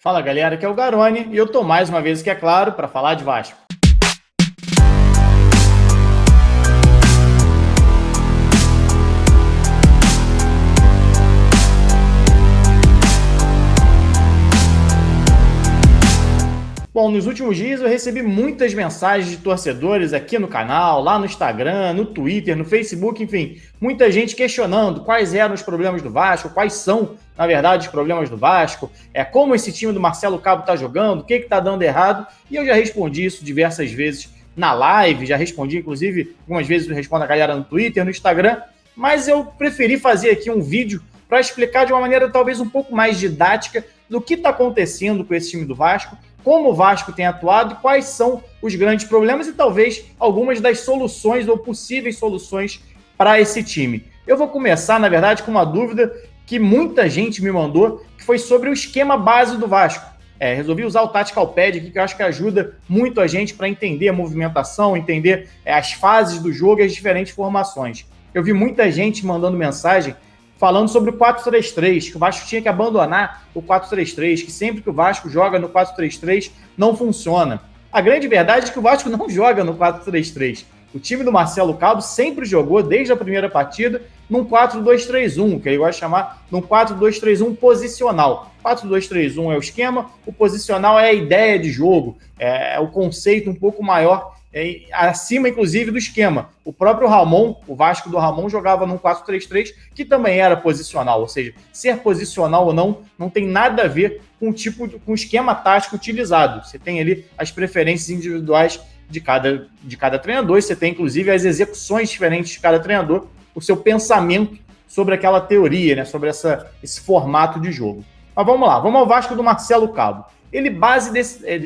Fala galera, aqui é o Garone e eu tô mais uma vez aqui, é claro, para falar de Vasco. Bom, nos últimos dias eu recebi muitas mensagens de torcedores aqui no canal, lá no Instagram, no Twitter, no Facebook, enfim, muita gente questionando quais eram os problemas do Vasco, quais são, na verdade, os problemas do Vasco, como esse time do Marcelo Cabo está jogando, o que está dando errado, e eu já respondi isso diversas vezes na live, já respondi, inclusive, algumas vezes eu respondo a galera no Twitter, no Instagram, mas eu preferi fazer aqui um vídeo para explicar de uma maneira talvez um pouco mais didática do que está acontecendo com esse time do Vasco, como o Vasco tem atuado e quais são os grandes problemas e talvez algumas das soluções ou possíveis soluções para esse time. Eu vou começar, na verdade, com uma dúvida que muita gente me mandou, que foi sobre o esquema base do Vasco. Resolvi usar o Tactical Pad aqui, que eu acho que ajuda muito a gente para entender a movimentação, entender as fases do jogo e as diferentes formações. Eu vi muita gente mandando mensagem falando sobre o 4-3-3, que o Vasco tinha que abandonar o 4-3-3, que sempre que o Vasco joga no 4-3-3 não funciona. A grande verdade é que o Vasco não joga no 4-3-3. O time do Marcelo Cabo sempre jogou, desde a primeira partida, num 4-2-3-1, que ele gosta de chamar num 4-2-3-1 posicional. 4-2-3-1 é o esquema, o posicional é a ideia de jogo, é o conceito um pouco maior, acima, inclusive, do esquema. O próprio Ramon, o Vasco do Ramon, jogava num 4-3-3, que também era posicional, ou seja, ser posicional ou não tem nada a ver com o esquema tático utilizado. Você tem ali as preferências individuais de cada treinador, e você tem, inclusive, as execuções diferentes de cada treinador, o seu pensamento sobre aquela teoria, né, sobre esse formato de jogo. Mas vamos lá, vamos ao Vasco do Marcelo Cabo. Ele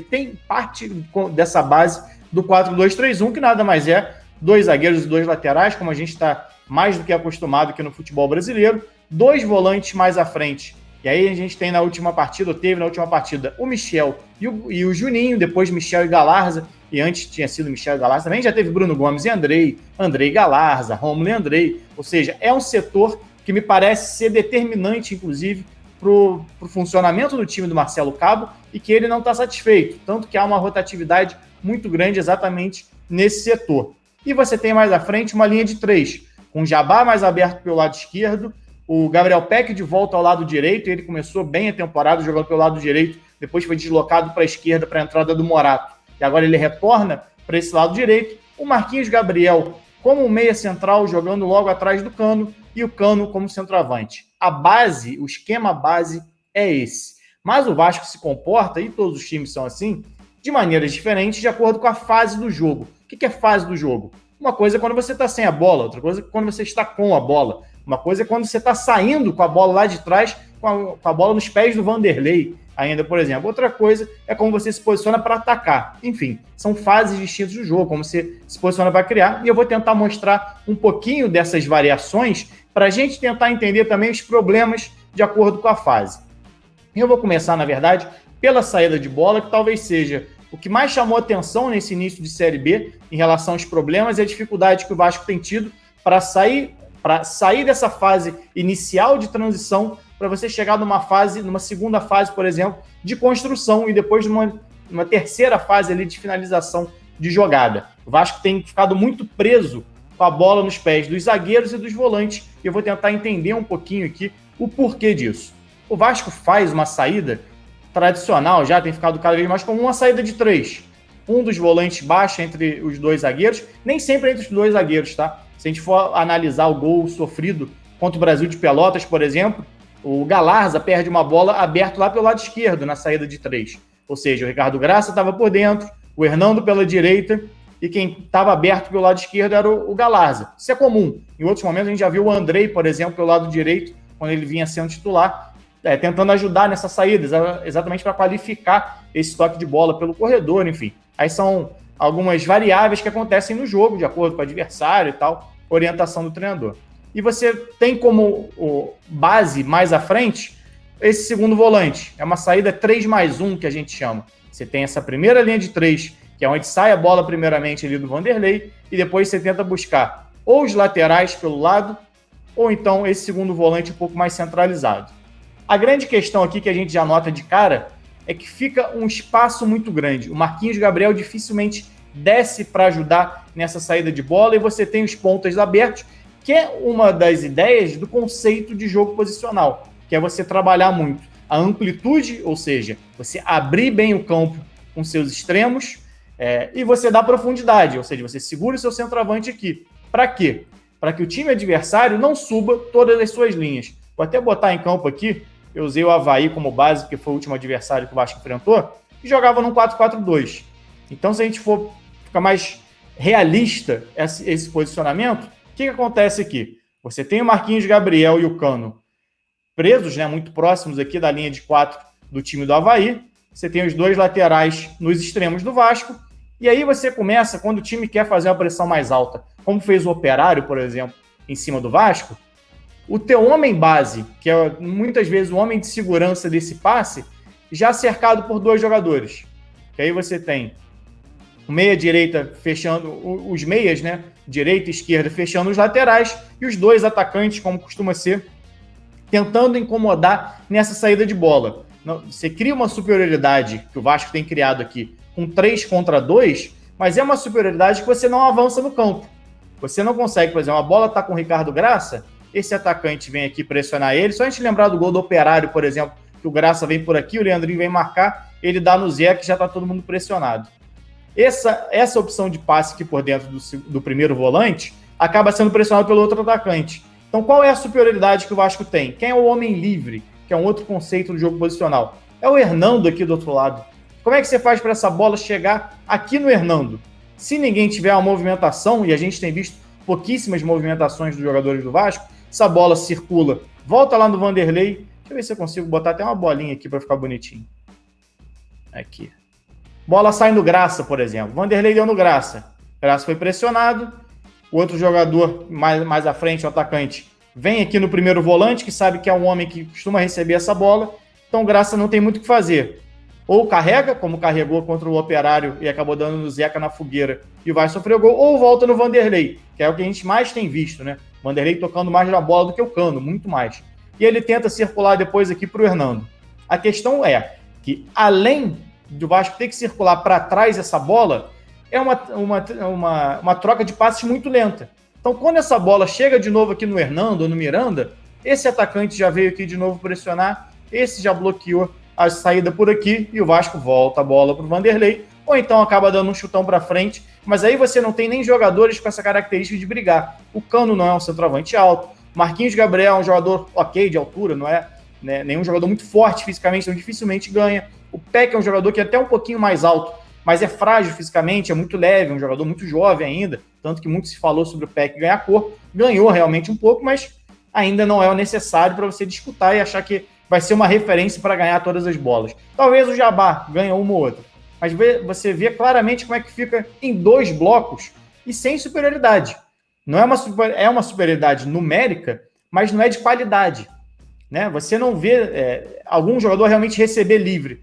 tem parte dessa base do 4-2-3-1, que nada mais é 2 zagueiros e 2 laterais, como a gente está mais do que acostumado aqui no futebol brasileiro, 2 volantes mais à frente. E aí a gente tem teve na última partida, o Michel e o Juninho, depois Michel e Galarza, e antes tinha sido Michel e Galarza também, já teve Bruno Gomes e Andrei e Galarza, Rômulo e Andrei, ou seja, é um setor que me parece ser determinante, inclusive, para o funcionamento do time do Marcelo Cabo, e que ele não está satisfeito, tanto que há uma rotatividade muito grande exatamente nesse setor. E você tem mais à frente uma linha de 3, com o Jabá mais aberto pelo lado esquerdo, o Gabriel Peck de volta ao lado direito, ele começou bem a temporada jogando pelo lado direito, depois foi deslocado para a esquerda para a entrada do Morato, e agora ele retorna para esse lado direito, o Marquinhos Gabriel como um meia central, jogando logo atrás do Cano, e o Cano como centroavante. A base, o esquema base é esse. Mas o Vasco se comporta, e todos os times são assim, de maneiras diferentes, de acordo com a fase do jogo. O que é fase do jogo? Uma coisa é quando você está sem a bola, outra coisa é quando você está com a bola. Uma coisa é quando você está saindo com a bola lá de trás, com a bola nos pés do Vanderlei, ainda, por exemplo. Outra coisa é como você se posiciona para atacar. Enfim, são fases distintas do jogo, como você se posiciona para criar. E eu vou tentar mostrar um pouquinho dessas variações para a gente tentar entender também os problemas de acordo com a fase. Eu vou começar, na verdade, pela saída de bola, que talvez seja o que mais chamou atenção nesse início de Série B em relação aos problemas e a dificuldade que o Vasco tem tido para sair dessa fase inicial de transição para você chegar numa segunda fase, por exemplo, de construção e depois numa terceira fase ali de finalização de jogada. O Vasco tem ficado muito preso com a bola nos pés dos zagueiros e dos volantes, e eu vou tentar entender um pouquinho aqui o porquê disso. O Vasco faz uma saída tradicional, já tem ficado cada vez mais como uma saída de 3. Um dos volantes baixa entre os 2 zagueiros, nem sempre entre os 2 zagueiros, tá? Se a gente for analisar o gol sofrido contra o Brasil de Pelotas, por exemplo, o Galarza perde uma bola aberto lá pelo lado esquerdo, na saída de 3. Ou seja, o Ricardo Graça estava por dentro, o Hernando pela direita, e quem estava aberto pelo lado esquerdo era o Galarza. Isso é comum. Em outros momentos a gente já viu o Andrei, por exemplo, pelo lado direito, quando ele vinha sendo titular, tentando ajudar nessa saída, exatamente para qualificar esse toque de bola pelo corredor, enfim. Aí são algumas variáveis que acontecem no jogo, de acordo com o adversário e tal, orientação do treinador. E você tem como base mais à frente esse segundo volante. É uma saída 3+1 que a gente chama. Você tem essa primeira linha de 3, que é onde sai a bola primeiramente ali do Vanderlei, e depois você tenta buscar ou os laterais pelo lado, ou então esse segundo volante um pouco mais centralizado. A grande questão aqui que a gente já nota de cara é que fica um espaço muito grande. O Marquinhos Gabriel dificilmente desce para ajudar nessa saída de bola e você tem os pontas abertos, que é uma das ideias do conceito de jogo posicional, que é você trabalhar muito a amplitude, ou seja, você abrir bem o campo com seus extremos e você dá profundidade, ou seja, você segura o seu centroavante aqui. Para quê? Para que o time adversário não suba todas as suas linhas. Vou até botar em campo aqui, eu usei o Avaí como base, porque foi o último adversário que o Vasco enfrentou, e jogava num 4-4-2. Então, se a gente for ficar mais realista esse posicionamento, o que acontece aqui? Você tem o Marquinhos Gabriel e o Cano presos, né, muito próximos aqui da linha de 4 do time do Avaí. Você tem os dois laterais nos extremos do Vasco. E aí você começa, quando o time quer fazer uma pressão mais alta, como fez o Operário, por exemplo, em cima do Vasco, o teu homem base, que é muitas vezes o homem de segurança desse passe, já cercado por dois jogadores. Que aí você tem o meia-direita fechando, os meias, né? Direita e esquerda fechando os laterais, e os dois atacantes, como costuma ser, tentando incomodar nessa saída de bola. Você cria uma superioridade que o Vasco tem criado aqui com 3 contra 2, mas é uma superioridade que você não avança no campo. Você não consegue, por exemplo, a bola está com o Ricardo Graça, esse atacante vem aqui pressionar ele, só a gente lembrar do gol do Operário, por exemplo, que o Graça vem por aqui, o Leandrinho vem marcar, ele dá no Zé, que já está todo mundo pressionado. Essa opção de passe aqui por dentro do primeiro volante acaba sendo pressionado pelo outro atacante. Então, qual é a superioridade que o Vasco tem? Quem é o homem livre, que é um outro conceito do jogo posicional? É o Hernando aqui do outro lado. Como é que você faz para essa bola chegar aqui no Hernando? Se ninguém tiver uma movimentação, e a gente tem visto pouquíssimas movimentações dos jogadores do Vasco, essa bola circula, volta lá no Vanderlei. Deixa eu ver se eu consigo botar até uma bolinha aqui para ficar bonitinho. Aqui. Bola sai no Graça, por exemplo. Vanderlei deu no Graça. Graça foi pressionado. O outro jogador mais à frente, o atacante, vem aqui no primeiro volante, que sabe que é um homem que costuma receber essa bola. Então, Graça não tem muito o que fazer. Ou carrega, como carregou contra o Operário e acabou dando no Zeca na fogueira e vai sofrer o gol, ou volta no Vanderlei, que é o que a gente mais tem visto, né? Vanderlei tocando mais na bola do que o Cano, muito mais. E ele tenta circular depois aqui para o Hernando. A questão é que, além do Vasco ter que circular para trás essa bola, é uma troca de passes muito lenta. Então, quando essa bola chega de novo aqui no Hernando ou no Miranda, esse atacante já veio aqui de novo pressionar, esse já bloqueou a saída por aqui e o Vasco volta a bola para o Vanderlei, ou então acaba dando um chutão para frente, mas aí você não tem nem jogadores com essa característica de brigar. O Cano não é um centroavante alto, Marquinhos Gabriel é um jogador ok de altura, não é, né, nenhum jogador muito forte fisicamente, então dificilmente ganha. O Peck é um jogador que é até um pouquinho mais alto, mas é frágil fisicamente, é muito leve, é um jogador muito jovem ainda, tanto que muito se falou sobre o Peck ganhar corpo, ganhou realmente um pouco, mas ainda não é o necessário para você disputar e achar que vai ser uma referência para ganhar todas as bolas. Talvez o Jabá ganhe uma ou outra, mas você vê claramente como é que fica em 2 blocos e sem superioridade. Não é uma superioridade numérica, mas não é de qualidade. Né? Você não vê algum jogador realmente receber livre.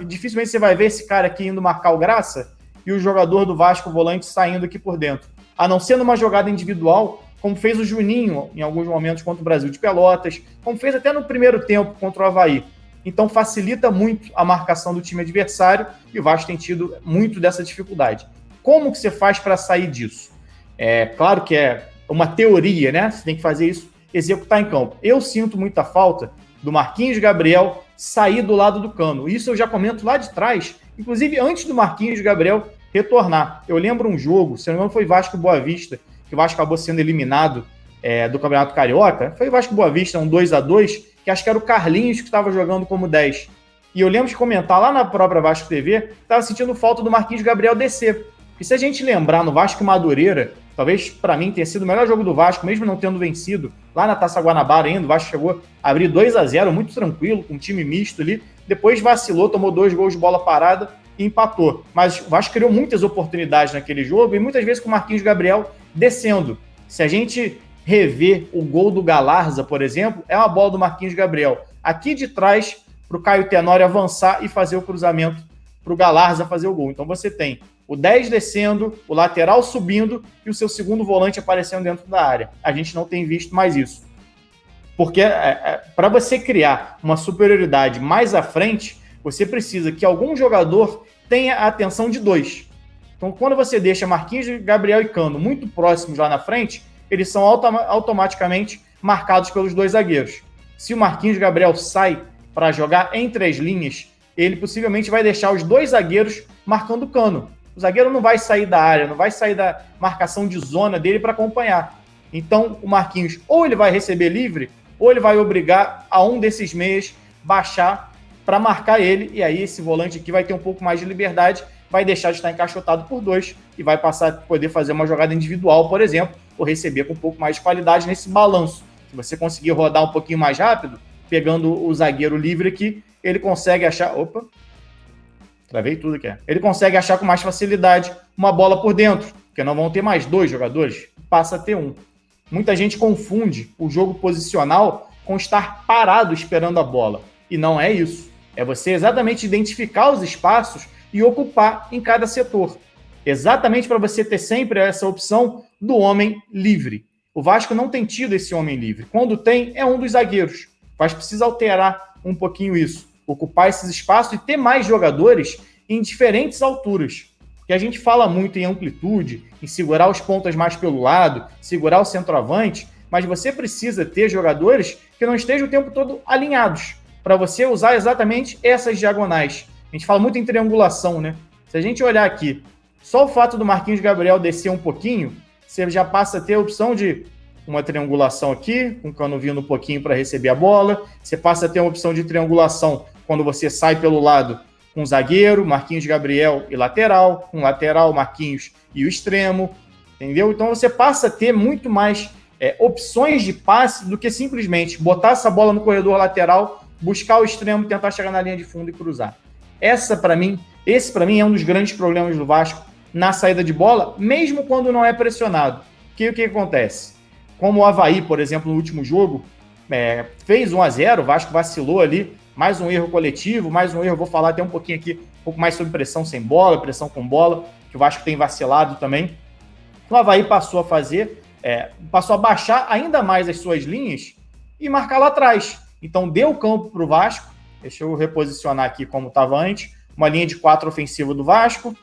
Dificilmente você vai ver esse cara aqui indo marcar o Graça e o jogador do Vasco, o volante, saindo aqui por dentro. A não ser numa jogada individual, como fez o Juninho em alguns momentos contra o Brasil de Pelotas, como fez até no primeiro tempo contra o Avaí. Então facilita muito a marcação do time adversário e o Vasco tem tido muito dessa dificuldade. Como que você faz para sair disso? É claro que é uma teoria, né? Você tem que fazer isso, executar em campo. Eu sinto muita falta do Marquinhos Gabriel sair do lado do Cano. Isso eu já comento lá de trás, inclusive antes do Marquinhos Gabriel retornar. Eu lembro um jogo, se não me engano foi Vasco Boa Vista, que o Vasco acabou sendo eliminado do Campeonato Carioca. Foi o Vasco Boa Vista, um 2-2, que acho que era o Carlinhos que estava jogando como 10. E eu lembro de comentar lá na própria Vasco TV, que estava sentindo falta do Marquinhos Gabriel descer. E se a gente lembrar no Vasco Madureira, talvez para mim tenha sido o melhor jogo do Vasco, mesmo não tendo vencido, lá na Taça Guanabara ainda, o Vasco chegou a abrir 2-0, muito tranquilo, com um time misto ali, depois vacilou, tomou 2 gols de bola parada e empatou. Mas o Vasco criou muitas oportunidades naquele jogo, e muitas vezes com o Marquinhos Gabriel descendo. Se a gente rever o gol do Galarza, por exemplo, é uma bola do Marquinhos Gabriel. Aqui de trás, para o Caio Tenório avançar e fazer o cruzamento para o Galarza fazer o gol. Então você tem o 10 descendo, o lateral subindo e o seu segundo volante aparecendo dentro da área. A gente não tem visto mais isso. Porque para você criar uma superioridade mais à frente, você precisa que algum jogador tenha a atenção de dois. Então, quando você deixa Marquinhos, Gabriel e Cano muito próximos lá na frente, eles são automaticamente marcados pelos dois zagueiros. Se o Marquinhos e Gabriel sai para jogar entre as linhas, ele possivelmente vai deixar os dois zagueiros marcando o Cano. O zagueiro não vai sair da área, não vai sair da marcação de zona dele para acompanhar. Então, o Marquinhos ou ele vai receber livre, ou ele vai obrigar a um desses meias baixar para marcar ele, e aí esse volante aqui vai ter um pouco mais de liberdade, vai deixar de estar encaixotado por dois e vai passar a poder fazer uma jogada individual, por exemplo, ou receber com um pouco mais de qualidade nesse balanço. Se você conseguir rodar um pouquinho mais rápido, pegando o zagueiro livre aqui, ele consegue achar... Opa! Travei tudo aqui. Ele consegue achar com mais facilidade uma bola por dentro, porque não vão ter mais dois jogadores, passa a ter um. Muita gente confunde o jogo posicional com estar parado esperando a bola. E não é isso. É você exatamente identificar os espaços e ocupar em cada setor. Exatamente para você ter sempre essa opção do homem livre. O Vasco não tem tido esse homem livre. Quando tem, é um dos zagueiros. O Vasco precisa alterar um pouquinho isso. Ocupar esses espaços e ter mais jogadores em diferentes alturas. Porque a gente fala muito em amplitude, em segurar os pontas mais pelo lado, segurar o centroavante, mas você precisa ter jogadores que não estejam o tempo todo alinhados, para você usar exatamente essas diagonais. A gente fala muito em triangulação, né? Se a gente olhar aqui, só o fato do Marquinhos Gabriel descer um pouquinho, você já passa a ter a opção de uma triangulação aqui, com o Cano vindo um pouquinho para receber a bola. Você passa a ter uma opção de triangulação quando você sai pelo lado com o zagueiro, Marquinhos Gabriel e lateral, com lateral, Marquinhos e o extremo, entendeu? Então você passa a ter muito mais opções de passe do que simplesmente botar essa bola no corredor lateral, buscar o extremo, tentar chegar na linha de fundo e cruzar. Esse para mim é um dos grandes problemas do Vasco na saída de bola, mesmo quando não é pressionado. O que acontece? Como o Avaí, por exemplo, no último jogo, fez 1-0, o Vasco vacilou ali, mais um erro coletivo, mais um erro, vou falar até um pouquinho aqui, um pouco mais sobre pressão sem bola, pressão com bola, que o Vasco tem vacilado também. O Avaí passou a baixar ainda mais as suas linhas e marcar lá atrás. Então deu campo para o Vasco, deixa eu reposicionar aqui como estava antes, uma linha de 4 ofensiva do Vasco,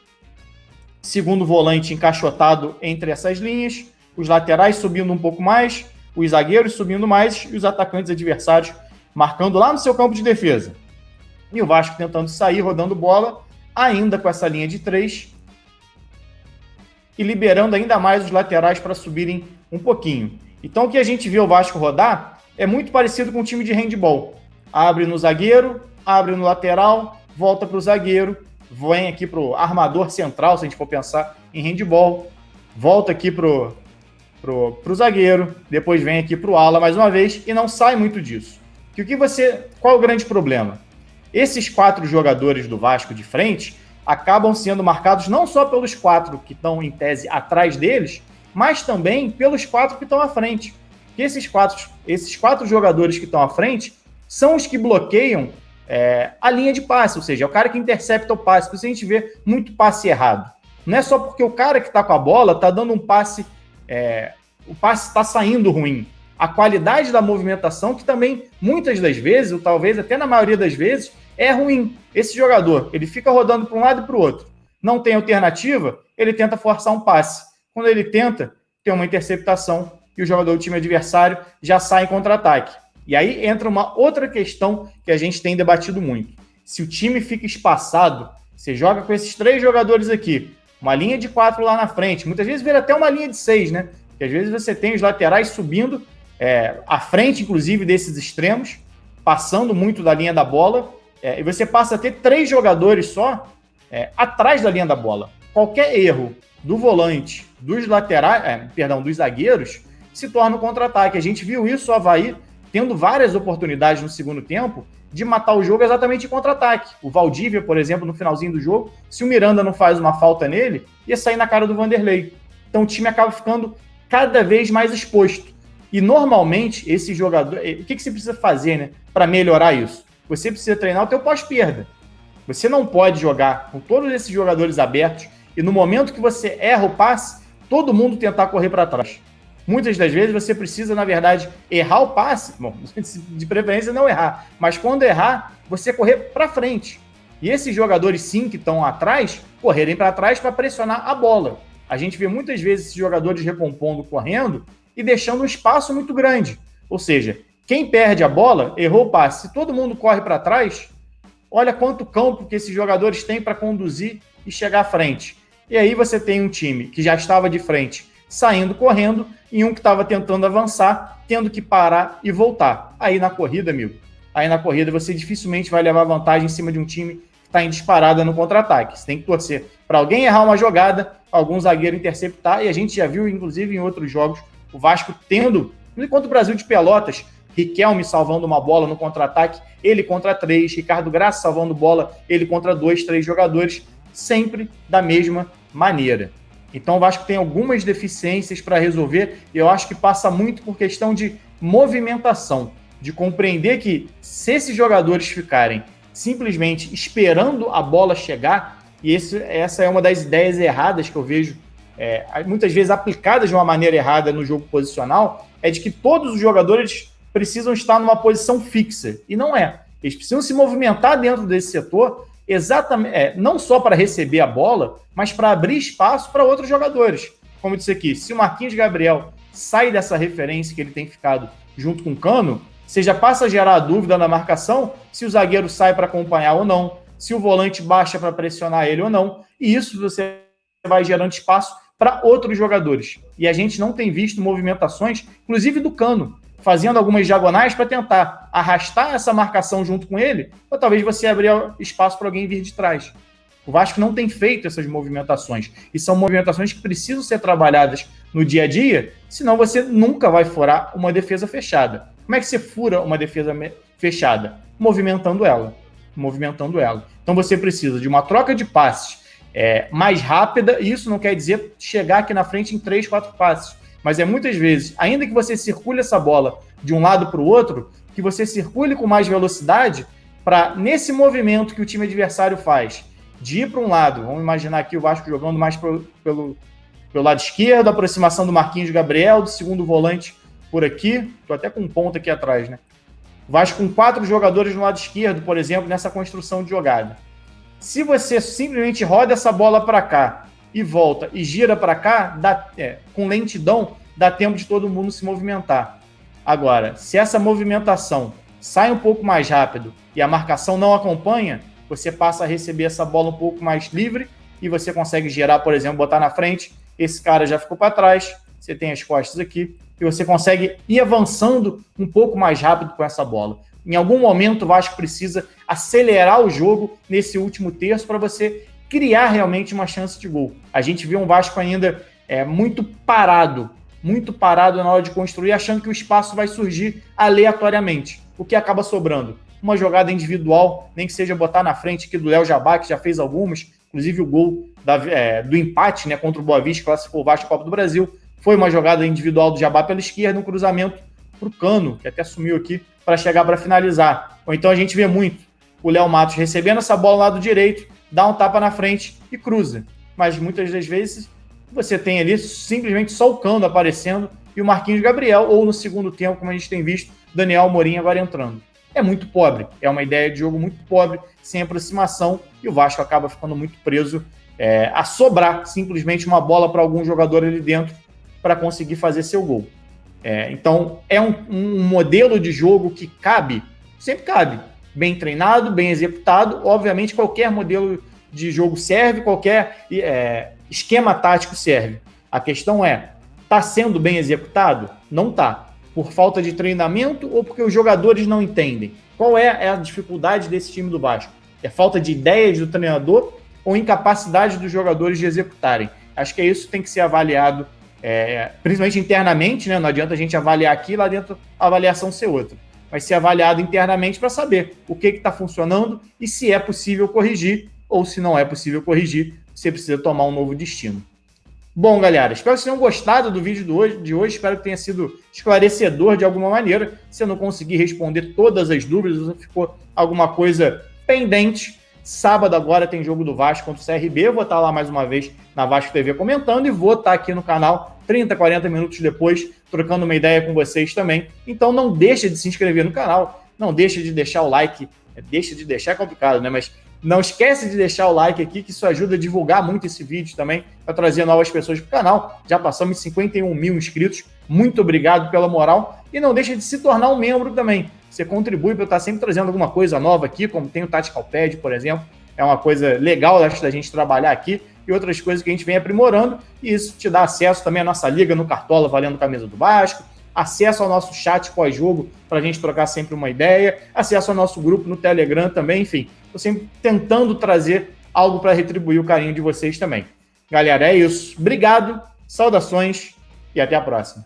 segundo volante encaixotado entre essas linhas, os laterais subindo um pouco mais, os zagueiros subindo mais e os atacantes adversários marcando lá no seu campo de defesa. E o Vasco tentando sair, rodando bola, ainda com essa linha de 3 e liberando ainda mais os laterais para subirem um pouquinho. Então o que a gente vê o Vasco rodar é muito parecido com um time de handball. Abre no zagueiro, abre no lateral, volta para o zagueiro, vem aqui para o armador central, se a gente for pensar em handball, volta aqui para o zagueiro, depois vem aqui para o ala mais uma vez e não sai muito disso. Qual é o grande problema? Esses 4 jogadores do Vasco de frente acabam sendo marcados não só pelos 4 que estão em tese atrás deles, mas também pelos 4 que estão à frente. Porque esses quatro jogadores que estão à frente são os que bloqueiam a linha de passe, ou seja, é o cara que intercepta o passe. Por isso a gente vê muito passe errado. Não é só porque o cara que está com a bola está dando um passe, o passe está saindo ruim. A qualidade da movimentação, que também, muitas das vezes, ou talvez até na maioria das vezes, é ruim. Esse jogador, ele fica rodando para um lado e para o outro. Não tem alternativa, ele tenta forçar um passe. Quando ele tenta, tem uma interceptação e o jogador do time adversário já sai em contra-ataque. E aí entra uma outra questão que a gente tem debatido muito. Se o time fica espaçado, você joga com esses 3 jogadores aqui, uma linha de 4 lá na frente, muitas vezes vira até uma linha de 6, né? Porque às vezes você tem os laterais subindo à frente, inclusive, desses extremos, passando muito da linha da bola, e você passa a ter 3 jogadores só atrás da linha da bola. Qualquer erro do volante, dos laterais, dos zagueiros, se torna um contra-ataque. A gente viu isso, o Avaí, tendo várias oportunidades no segundo tempo de matar o jogo exatamente em contra-ataque. O Valdívia, por exemplo, no finalzinho do jogo, se o Miranda não faz uma falta nele, ia sair na cara do Vanderlei. Então o time acaba ficando cada vez mais exposto. E normalmente, esse jogador... O que você precisa fazer, né, para melhorar isso? Você precisa treinar o teu pós-perda. Você não pode jogar com todos esses jogadores abertos e no momento que você erra o passe, todo mundo tentar correr para trás. Muitas das vezes você precisa, na verdade, errar o passe. Bom, de preferência não errar. Mas quando errar, você correr para frente. E esses jogadores, sim, que estão atrás, correrem para trás para pressionar a bola. A gente vê muitas vezes esses jogadores recompondo, correndo e deixando um espaço muito grande. Ou seja, quem perde a bola, errou o passe. Se todo mundo corre para trás, olha quanto campo que esses jogadores têm para conduzir e chegar à frente. E aí você tem um time que já estava de frente, saindo correndo, e um que estava tentando avançar, tendo que parar e voltar. Aí na corrida, amigo, você dificilmente vai levar vantagem em cima de um time que está em disparada no contra-ataque. Você tem que torcer para alguém errar uma jogada, algum zagueiro interceptar, e a gente já viu, inclusive, em outros jogos, o Vasco tendo, enquanto o Brasil de Pelotas, Riquelme salvando uma bola no contra-ataque, ele contra 3, Ricardo Graça salvando bola, ele contra 2, 3 jogadores, sempre da mesma maneira. Então o Vasco tem algumas deficiências para resolver, e eu acho que passa muito por questão de movimentação, de compreender que se esses jogadores ficarem simplesmente esperando a bola chegar, e essa é uma das ideias erradas que eu vejo, muitas vezes aplicadas de uma maneira errada no jogo posicional, é de que todos os jogadores precisam estar numa posição fixa, e não é. Eles precisam se movimentar dentro desse setor, exatamente, não só para receber a bola, mas para abrir espaço para outros jogadores. Como eu disse aqui, se o Marquinhos Gabriel sai dessa referência que ele tem ficado junto com o Cano, você já passa a gerar a dúvida na marcação se o zagueiro sai para acompanhar ou não, se o volante baixa para pressionar ele ou não, e isso você vai gerando espaço para outros jogadores. E a gente não tem visto movimentações, inclusive do Cano, fazendo algumas diagonais para tentar arrastar essa marcação junto com ele, ou talvez você abrir espaço para alguém vir de trás. O Vasco não tem feito essas movimentações, e são movimentações que precisam ser trabalhadas no dia a dia, senão você nunca vai furar uma defesa fechada. Como é que você fura uma defesa fechada? Movimentando ela. Então você precisa de uma troca de passes mais rápida, e isso não quer dizer chegar aqui na frente em 3, 4 passes, mas muitas vezes, ainda que você circule essa bola de um lado para o outro, que você circule com mais velocidade, para nesse movimento que o time adversário faz, de ir para um lado, vamos imaginar aqui o Vasco jogando mais pelo lado esquerdo, a aproximação do Marquinhos Gabriel, do segundo volante por aqui, estou até com um ponto aqui atrás, né? O Vasco com 4 jogadores no lado esquerdo, por exemplo, nessa construção de jogada. Se você simplesmente roda essa bola para cá e volta e gira para cá, com lentidão, dá tempo de todo mundo se movimentar. Agora, se essa movimentação sai um pouco mais rápido e a marcação não acompanha, você passa a receber essa bola um pouco mais livre e você consegue girar, por exemplo, botar na frente, esse cara já ficou para trás, você tem as costas aqui, e você consegue ir avançando um pouco mais rápido com essa bola. Em algum momento o Vasco precisa acelerar o jogo nesse último terço para você criar realmente uma chance de gol. A gente vê um Vasco ainda muito parado na hora de construir, achando que o espaço vai surgir aleatoriamente, o que acaba sobrando. Uma jogada individual, nem que seja botar na frente aqui do Léo Jabá, que já fez algumas, inclusive o gol do empate, né, contra o Boa Vista, que classificou o Vasco à Copa do Brasil, foi uma jogada individual do Jabá pela esquerda, um cruzamento para o Cano, que até sumiu aqui, para chegar para finalizar. Ou então a gente vê muito o Léo Matos recebendo essa bola lá do direito, dá um tapa na frente e cruza. Mas muitas das vezes você tem ali simplesmente só o Cano aparecendo e o Marquinhos Gabriel, ou no segundo tempo, como a gente tem visto, Daniel Amorim agora entrando. É muito pobre, é uma ideia de jogo muito pobre, sem aproximação, e o Vasco acaba ficando muito preso a sobrar simplesmente uma bola para algum jogador ali dentro para conseguir fazer seu gol. Então, é um modelo de jogo que sempre cabe, bem treinado, bem executado. Obviamente, qualquer modelo de jogo serve, qualquer esquema tático serve. A questão está sendo bem executado? Não está. Por falta de treinamento ou porque os jogadores não entendem? Qual é a dificuldade desse time do Vasco? É falta de ideias do treinador ou incapacidade dos jogadores de executarem? Acho que isso tem que ser avaliado, principalmente internamente, né? Não adianta a gente avaliar aqui, lá dentro a avaliação ser outra. Vai ser avaliado internamente para saber o que está funcionando e se é possível corrigir, ou se não é possível corrigir, você precisa tomar um novo destino. Bom, galera, espero que vocês tenham gostado do vídeo de hoje, espero que tenha sido esclarecedor de alguma maneira. Se eu não conseguir responder todas as dúvidas, ou ficou alguma coisa pendente, sábado agora tem jogo do Vasco contra o CRB, eu vou estar lá mais uma vez na Vasco TV comentando e vou estar aqui no canal 30, 40 minutos depois, trocando uma ideia com vocês também. Então não deixa de se inscrever no canal, não deixa de deixar o like, deixa de deixar é complicado, né? Mas Não esquece de deixar o like aqui, que isso ajuda a divulgar muito esse vídeo também, para trazer novas pessoas para o canal. Já passamos de 51 mil inscritos. Muito obrigado pela moral. E não deixa de se tornar um membro também. Você contribui para eu estar sempre trazendo alguma coisa nova aqui, como tem o Tactical Pad, por exemplo. É uma coisa legal, acho, da gente trabalhar aqui. E outras coisas que a gente vem aprimorando. E isso te dá acesso também à nossa liga no Cartola, valendo camisa do Vasco. Acesso ao nosso chat pós-jogo, para a gente trocar sempre uma ideia. Acesso ao nosso grupo no Telegram também. Enfim, estou sempre tentando trazer algo para retribuir o carinho de vocês também. Galera, é isso. Obrigado, saudações e até a próxima.